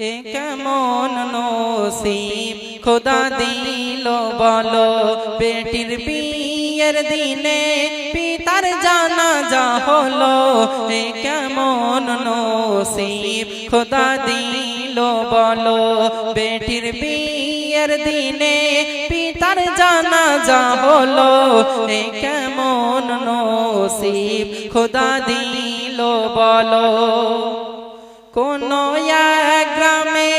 এ কেমন নসিব খোদা দিল বলো, বেটির বিয়ের দিনে পিতার জানাজা হলো। এ কেমন নসিব খোদা দিল বলো, বেটির বিয়ের দিনে পিতার জানাজা হলো। এ কেমন নসিব খোদা দিল বলো। কোন এক গ্রামে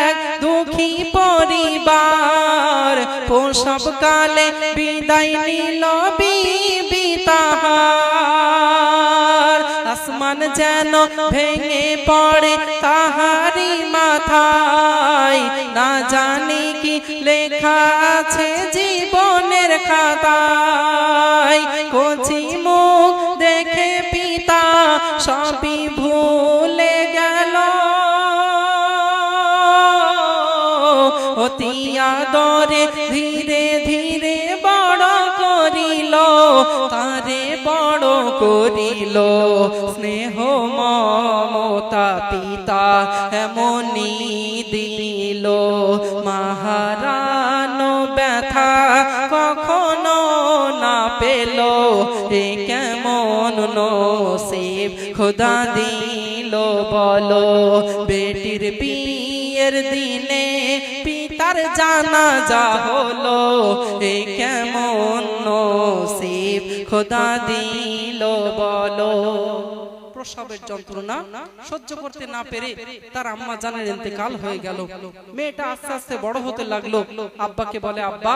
এক দুঃখী পরিবার প্রসব কালে বিদায় নিল বিবি তাহার। আসমান যেন ভেঙে পড়ে তাহারি মাথায়, না জানি কি লেখা আছে জীবনের খাতায়। কচি মুখ দেখে পিতা সবই ভুলে গেল, অতি আদরে ধীরে ধীরে বড় করিল, তারে বড় করিল। স্নেহ মমতা পিতা এমনি দিল, মাহারানো ব্যথা কখনো না পেল। এ কেমন নসিব খোদা দিল বলো, বেটির বিয়ের দিনে পিতার জানাজা হলো। এ কেমন নসিব খোদা দিল বলো। প্রসবের যন্ত্রণা সহ্য করতে না পেরে তার আম্মা জানের ইন্তেকাল হয়ে গেল। মেয়েটা আস্তে আস্তে বড় হতে লাগলো। আব্বাকে বলে, আব্বা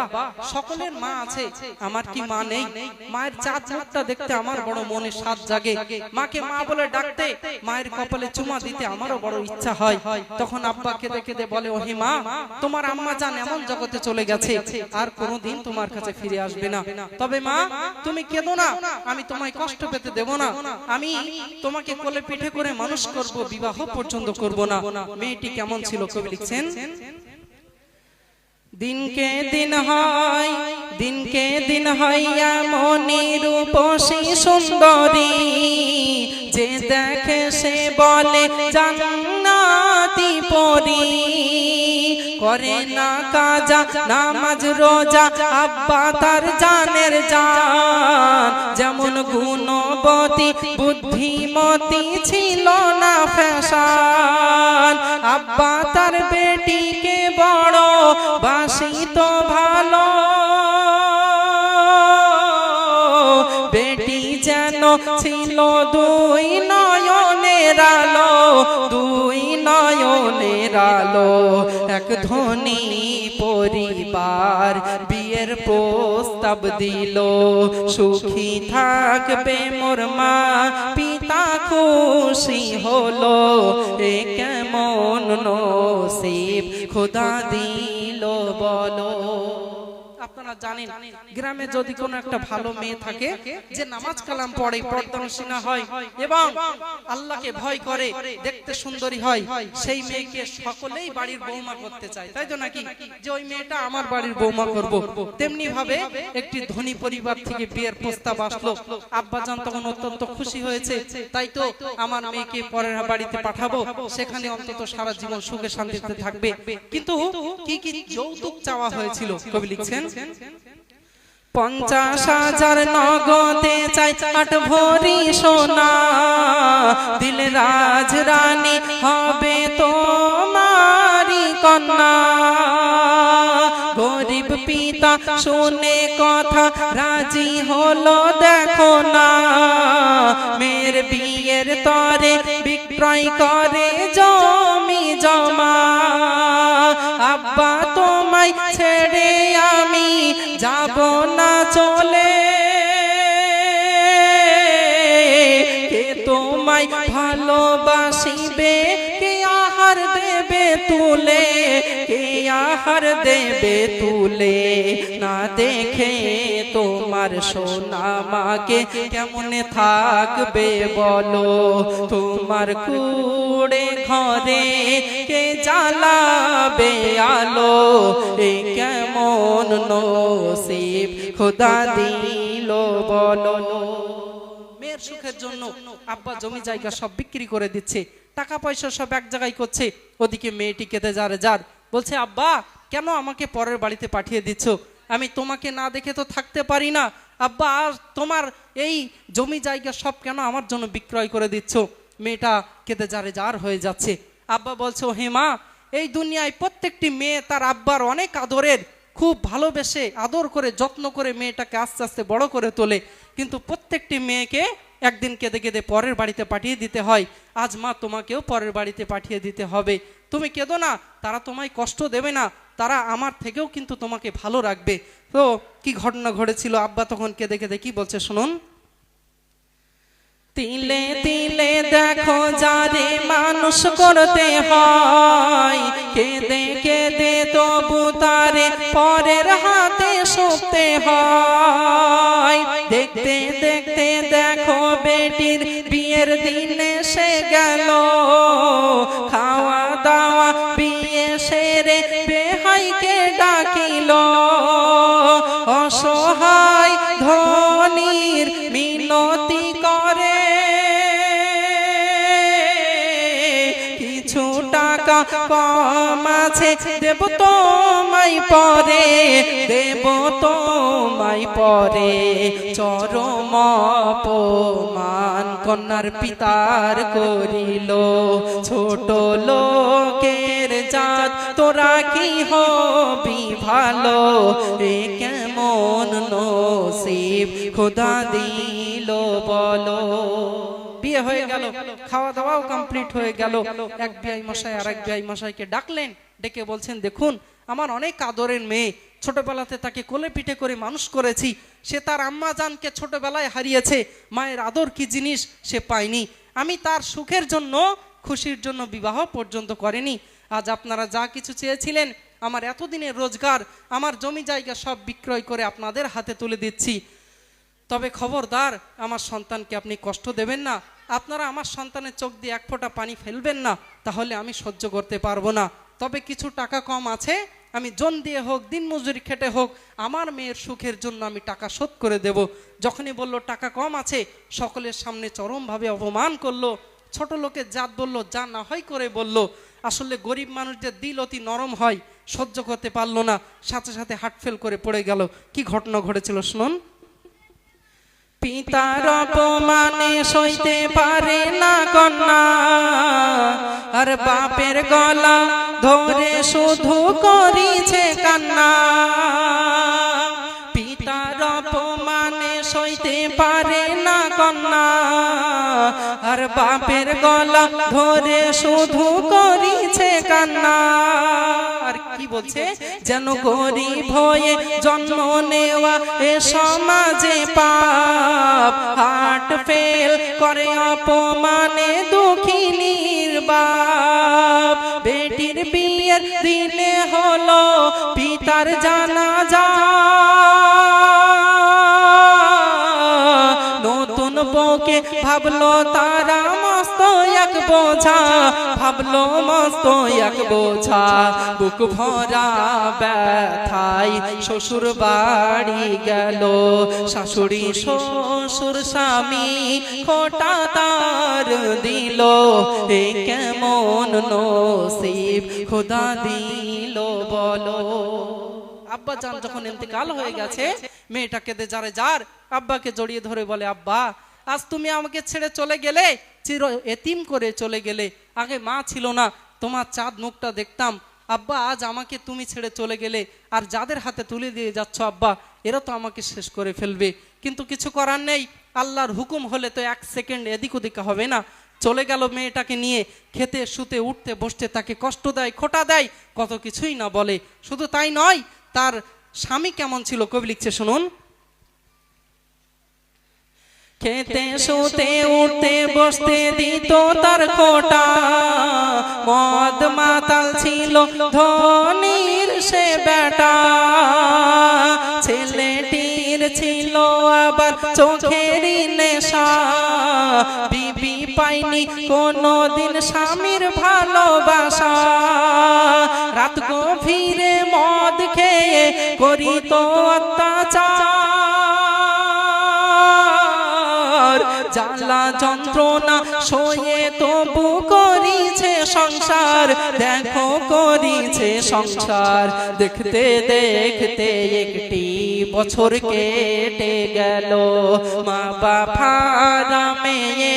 সকলের মা আছে, আমার কি মা নেই? মায়ের চাঁদ মুখটা দেখতে আমার বড় মনে স্বাদ জাগে, মাকে মা বলে ডাকতে, মায়ের কপালে চুমা দিতে আমারও বড় ইচ্ছা হয়। তখন আব্বা কেঁদে কেঁদে বলে, ওহে মা, তোমার আম্মা জান এমন জগতে চলে গেছে, আর কোনোদিন তোমার কাছে ফিরে আসবে না। তবে মা তুমি কেঁদো না, আমি তোমায় কষ্ট পেতে দেব না, আমি তোমাকে কোলে পিঠে করে মানুষ করব, বিবাহ পর্যন্ত করব না। মেয়েটি কেমন ছিল কবি লিখছেন, দিনকে দিন হয়, দিনকে দিন হইয়া মনি রূপসী সুন্দরী, যে দেখে সে বলে জান্নাতি পরী। করে না কাজা নামাজ রোজা আব্বা তার জানের জান, যেমন গুণবতী বুদ্ধিমতী ছিল না ফ্যাশন। আব্বা তার বেটিকে বড় বাসিত ভালো, বেটি যেন ছিল দুই নয়নের আলো, দুই নয়নের আলো। এক ধনী পরিবার বিয়ের প্রস্তাব দিল, সুখী থাকবে মোর মা পিতা খুশি হলো। এ কেমন নসিব খোদা দিল বলো। আপনারা জানেন গ্রামে যদি কোনো একটা ভালো মেয়ে থাকে যে নামাজ কালাম পড়ে, পর্দানশীনা হয় এবং আল্লাহকে ভয় করে, দেখতে সুন্দরী হয়, সেই মেয়েকে সকলেই বাড়ির বৌমা করতে চায়, তাই তো নাকি? যে ওই মেয়েটা আমার বাড়ির বৌমা করব। তেমনি ভাবে একটি ধনী পরিবার থেকে বিয়ের প্রস্তাব আসলো। আব্বাজান তখন অত্যন্ত খুশি হয়েছে, তাই তো আমার মেয়েকে পরের বাড়িতে পাঠাবো, সেখানে অন্তত সারা জীবন সুখে শান্তিতে থাকবে। কিন্তু কি কি যৌতুক চাওয়া হয়েছিল কবি লিখছেন, 50,000 নগদে চাই 8 ভরি সোনা, দিল রাজ রানী হবে তোমারি কন্যা। গরিব পিতা শুনে কথা রাজি হলো, দেখো না মেয়ের বিয়ের তরে বিক্রয় করে জমি জমা। আব্বা তোমায় ছেড়ে আমি যাব না চলে, কে তোমায় ভালোবাসিবে, কে আহার দেবে তুলে, কে আহার দেবে তুলে। না দেখে তোমার সোনা মাকে কেমনে থাকবে বলো, তোমার কুড়ে ঘরে কে জ্বালাবে আলো। এ কেমন নসিব খোদা দিল বলো। মেয়ের সুখের জন্য আব্বা জমি জায়গা সব বিক্রি করে দিচ্ছে, টাকা পয়সা সব এক জায়গায় করছে। ওদিকে মেয়েটি কেঁদে যারে যার বলছে, আব্বা কেন আমাকে পরের বাড়িতে পাঠিয়ে দিচ্ছ? আমি তোমাকে না দেখে তো থাকতে পারি না। আব্বা আর তোমার এই জমি জায়গা সব কেন আমার জন্য বিক্রয় করে দিচ্ছ? মেয়েটা কেঁদে যারে যার হয়ে যাচ্ছে। আব্বা বলছে, হে মা, এই দুনিয়ায় প্রত্যেকটি মেয়ে তার আব্বার অনেক আদরের, খুব ভালোবেসে আদর করে যত্ন করে মেয়েটাকে আস্তে আস্তে বড় করে তোলে, কিন্তু প্রত্যেকটি মেয়েকে একদিন কেঁদে কেঁদে পরের বাড়িতে পাঠিয়ে দিতে হয়। আজ মা তোমাকেও পরের বাড়িতে পাঠিয়ে দিতে হবে। তুমি কেঁদো না, তারা তোমায় কষ্ট দেবে না, তারা আমার থেকেও কিন্তু তোমাকে ভালো রাখবে। তো কি ঘটনা ঘটেছিল, আব্বা তখন কেঁদে কেঁদে কি বলছে শুনুন। তিলে তিলে দেখো যারে মানুষ করতে হয়, কেঁদে কেঁদে তবু তারে পরের হাতে সঁপতে হয়। দেখতে দেখতে দেখো বেটির বিয়ের দিন এসে গেল, খাওয়া দাওয়া বিয়ে সেরে বেহাইকে ডাকিল। অসহায় ধনীর মিনতি করে, কিছু টাকা কম আছে দেব তোমায় পরে, দেব তোমায় পরে। চরম অপমান কন্যার পিতার করিল, ছোট লোকের জাত তোরা কি হবি ভালো, এ কেমন নসিব খোদা দিল বলো। বিয়ে হয়ে গেল, খাওয়া দাওয়াও কমপ্লিট হয়ে গেল। এক বিআই মশাই আর এক বিআই মশাইকে ডাকলেন, ডেকে বলছেন, দেখুন আমার অনেক আদরের মেয়ে, ছোটবেলাতে তাকে কোলে পিঠে করে মানুষ করেছি, সে তার আম্মা জানকে ছোটবেলায় হারিয়েছে, মায়ের আদর কি জিনিস সে পায়নি। আমি তার সুখের জন্য খুশির জন্য বিবাহ পর্যন্ত করেনি। আজ আপনারা যা কিছু চেয়েছিলেন, আমার এতদিনের রোজগার, আমার জমি জায়গা সব বিক্রয় করে আপনাদের হাতে তুলে দিচ্ছি। তবে খবরদার আমার সন্তানকে আপনি কষ্ট দেবেন না, আপনারা আমার সন্তানের চোখ দিয়ে এক ফোঁটা পানি ফেলবেন না, তাহলে আমি সহ্য করতে পারবো না। তবে কিছু টাকা কম আছে, আমি জন দিয়ে হোক দিন মজুরি খেটে হোক আমার মেয়ের সুখের জন্য আমি টাকা শোধ করে দেব। যখনই বলল টাকা কম আছে, সকলের সামনে চরমভাবে অপমান করলো, ছোট লোকের জাত বলল, যা না হয় করে বলল। আসলে গরিব মানুষদের দিল অতি নরম হয়, সহ্য করতে পারলো না, সাথে সাথে হার্টফেল করে পড়ে গেল। কি ঘটনা ঘটেছিল শুনুন। পিতার অপমানে সইতে পারে না কন্যা, আর বাপের গলা ধরে শুধু করিছে কান্না। পিতার অপমানে সইতে পারে না কন্যা, আর বাপের গলা ধরে শুধু করিছে কান্না। আর কি বলছে, যেন গরিব হয়ে জন্ম নেওয়া এ সমাজে পাপ, হার্ট ফেল করে অপমানে দুঃখিনীর বাপ। বেটির বিয়ের দিনে হলো পিতার জানাজা, নতুন বউকে ভাবলো তারা মস্ত এক বোঝা, ভাবলো মস্ত এক বোঝা। বুক ভরা ব্যথায় শ্বশুর বাড়ি গেল, শাশুড়ি শ্বশুর স্বামী খোটা তার দিল, এ কেমন নসিব খোদা দিল বলো। আব্বা জান যখন ইন্তেকাল হয়ে গেছে, মেয়েটা কেঁদে যারে যার আব্বাকে জড়িয়ে ধরে বলে, আব্বা আজ তুমি আমাকে ছেড়ে চলে গেলে, চির এতিম করে চলে গেলে। আগে মা ছিল না, তোমার চাঁদ মুখটা দেখতাম। আব্বা আজ আমাকে তুমি ছেড়ে চলে গেলে, আর যাদের হাতে তুলে দিয়ে যাচ্ছ আব্বা, এরা তো আমাকে শেষ করে ফেলবে। কিন্তু কিছু করার নেই, আল্লাহর হুকুম হলে তো এক সেকেন্ড এদিক ওদিক হবে না। চলে গেল মেয়েটাকে নিয়ে, খেতে শুতে উঠতে বসতে তাকে কষ্ট দেয়, খোটা দেয়, কত কিছুই না বলে। শুধু তাই নয়, তার স্বামী কেমন ছিল কবি লিখছে শুনুন। খেতে শুতে উঠতে বসতে দিত তার খোটা, মদ মাতাল ছিল ধনীর সে বেটা। ছেলেটির ছিল আবার চোখেরই নেশা, বিবি পাইনি কোনদিন স্বামীর ভালোবাসা। রাত গভীরে মদ খেয়ে করিত অত্যাচার, জ্বালা যন্ত্রণা সয়ে তবু করি তার দেখো করিছে সংসার। দেখতে দেখতে একটি বছর কেটে গেল, মা বাবা মেয়ে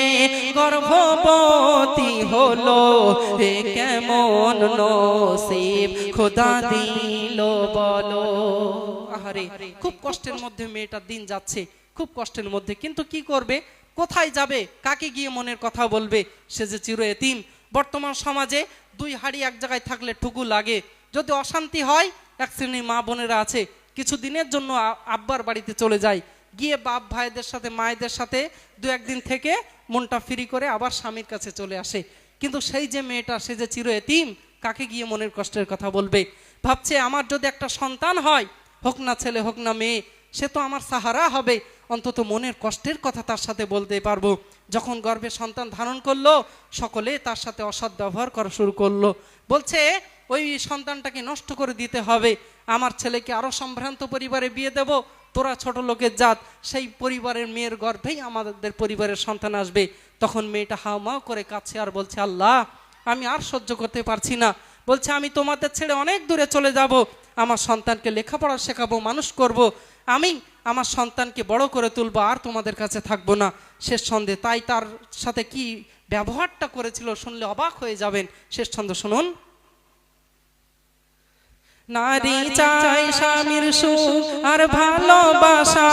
গর্ভবতী হলো। এ কেমন নসিব খোদা দিল বলো। আহারে, খুব কষ্টের মধ্যে মেয়েটার দিন যাচ্ছে, খুব কষ্টের মধ্যে। কিন্তু কি করবে, কোথায় যাবে, কাকে গিয়ে মনের কথা বলবে? সে যে চির এতিম। বর্তমান সমাজে দুই হাড়ি এক জায়গায় থাকলে ঠুকু লাগে। যদি অশান্তি হয়, এক শ্রেণীর মা বোনেরা আছে কিছু দিনের জন্য আব্বার বাড়িতে চলে যায়, গিয়ে বাপ ভাইদের সাথে মায়েদের সাথে দু একদিন থেকে মনটা ফ্রি করে আবার স্বামীর কাছে চলে আসে। কিন্তু সেই যে মেয়েটা, সে যে চির এতিম, কাকে গিয়ে মনের কষ্টের কথা বলবে? ভাবছে আমার যদি একটা সন্তান হয়, হোক না ছেলে হোক না মেয়ে, সে তো আমার সাহারা হবে, অন্তত মনের কষ্টের কথা তার সাথে বলতে পারবো। যখন গর্ভে সন্তান ধারণ করলো, সকলে তার সাথে অসৎ ব্যবহার করা শুরু করলো। বলছে ওই সন্তানটাকে নষ্ট করে দিতে হবে, আমার ছেলেকে আরো সম্ভ্রান্ত পরিবারে বিয়ে দেব, তোরা ছোট লোকের জাত, সেই পরিবারের মেয়ের গর্ভেই আমাদের পরিবারের সন্তান আসবে। তখন মেয়েটা হাউমাউ করে কাঁদছে আর বলছে, আল্লাহ আমি আর সহ্য করতে পারছি না। বলছে আমি তোমাদের ছেড়ে অনেক দূরে চলে যাব, আমার সন্তানকে লেখাপড়া শেখাবো, মানুষ করব, আমি আমার সন্তানকে বড় করে তুলবো, আর তোমাদের কাছে থাকবো না। শেষ ছন্দে তাই তার সাথে কি ব্যবহারটা করেছিল শুনলে অবাক হয়ে যাবেন। শেষ ছন্দ শুনুন। নারী চাই স্বামীর সুখ আর ভালোবাসা,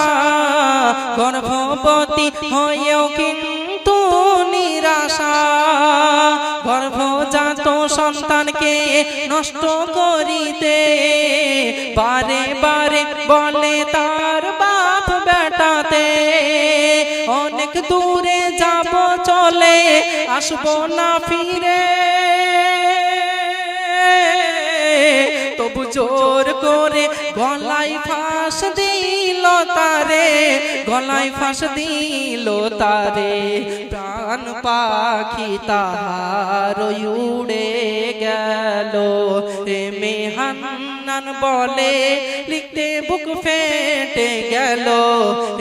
গর্ভবতী হয়েও কিন্তু নিরাশা। গর্ভজাত সন্তানকে নষ্ট করিতে বারে বারে বলে তার বাপ বেটাতে, অনেক দূরে যাব চলে আসবো না ফিরে। তবু জোর করে গলায় ফাঁস দিল তারে, গলায় ফাঁস দিল তারে। প্রাণ পাখি তাহার উড়ে গেল, এ মেহান্নান বলে লিখতে বুক ফেটে গেল।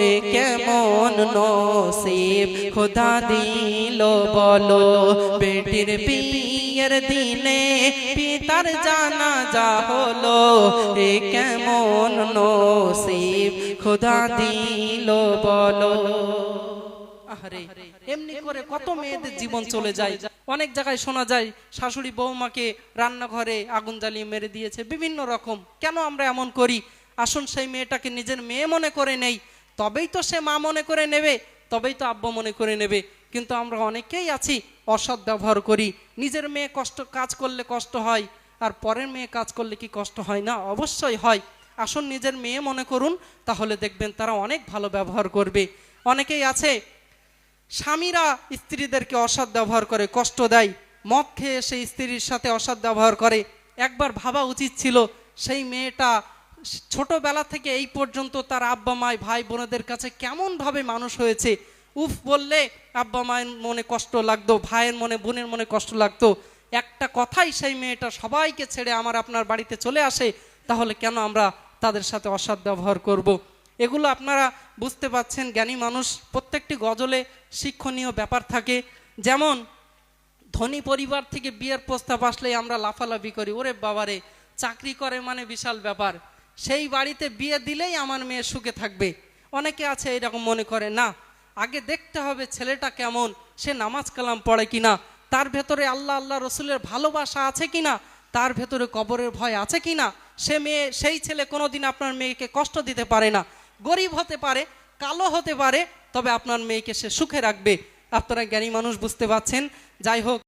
এ কেমন নসিব খোদা দিল বলো। বেটির বিয়ের দিনে পিতার জানাজা হলো, এ কেমন নসিব খোদা দিল বলো। আরে এমনি করে কত মেয়েদের জীবন চলে যায়। অনেক জায়গায় শোনা যায় শাশুড়ি বৌমাকে রান্নাঘরে আগুন জ্বালিয়ে মেরে দিয়েছে, বিভিন্ন রকম। কেন আমরা এমন করি? আসুন সেই মেয়েটাকে নিজের মেয়ে মনে করে নেই, তবেই তো সে মা মনে করে নেবে, তবেই তো আব্বা মনে করে নেবে। কিন্তু আমরা অনেকেই আছি অসৎ ব্যবহার করি। নিজের মেয়ে কাজ করলে কষ্ট হয়, আর পরের মেয়ে কাজ করলে কি কষ্ট হয় না? অবশ্যই হয়। আসুন নিজের মেয়ে মনে করুন, তাহলে দেখবেন তারা অনেক ভালো ব্যবহার করবে। অনেকেই আছে স্বামীরা স্ত্রীদেরকে অসৎ ব্যবহার করে, কষ্ট দেয়, মদ খেয়ে সেই স্ত্রীর সাথে অসৎ ব্যবহার করে। একবার ভাবা উচিত ছিল সেই মেয়েটা ছোটবেলা থেকে এই পর্যন্ত তার আব্বা মায় ভাই বোনেদের কাছে কেমন ভাবে মানুষ হয়েছে। উফ বললে আব্বা মায়ের মনে কষ্ট লাগতো, ভাইয়ের মনে বোনের মনে কষ্ট লাগতো। একটা কথাই সেই মেয়েটা সবাইকে ছেড়ে আমার আপনার বাড়িতে চলে আসে, তাহলে কেন আমরা তাদের সাথে অসৎ ব্যবহার করব? এগুলো আপনারা বুঝতে পাচ্ছেন। জ্ঞানী মানুষ প্রত্যেকটি গজলে শিক্ষণীয় ব্যাপার থাকে। যেমন ধনী পরিবার থেকে বিয়ের প্রস্তাব আসলেই আমরা লাফালাফি করি, ওরে বাবারে চাকরি করে মানে বিশাল ব্যাপার, সেই বাড়িতে বিয়ে দিলেই আমার মেয়ে সুখে থাকবে। অনেকে আছে এরকম মনে করে, না আগে দেখতে হবে ছেলেটা কেমন, সে নামাজ কালাম পড়ে কিনা, তার ভেতরে আল্লাহ আল্লাহ রসুলের ভালোবাসা আছে কিনা, তার ভেতরে কবরের ভয় আছে কিনা। সেই ছেলে কোনোদিন আপনার মেয়েকে কষ্ট দিতে পারে না। গরিব হতে পারে, কালো হতে পারে, তবে আপনার মেয়েকে সে সুখে রাখবে। আপনারা জ্ঞানী মানুষ বুঝতে পারছেন। যাই হোক।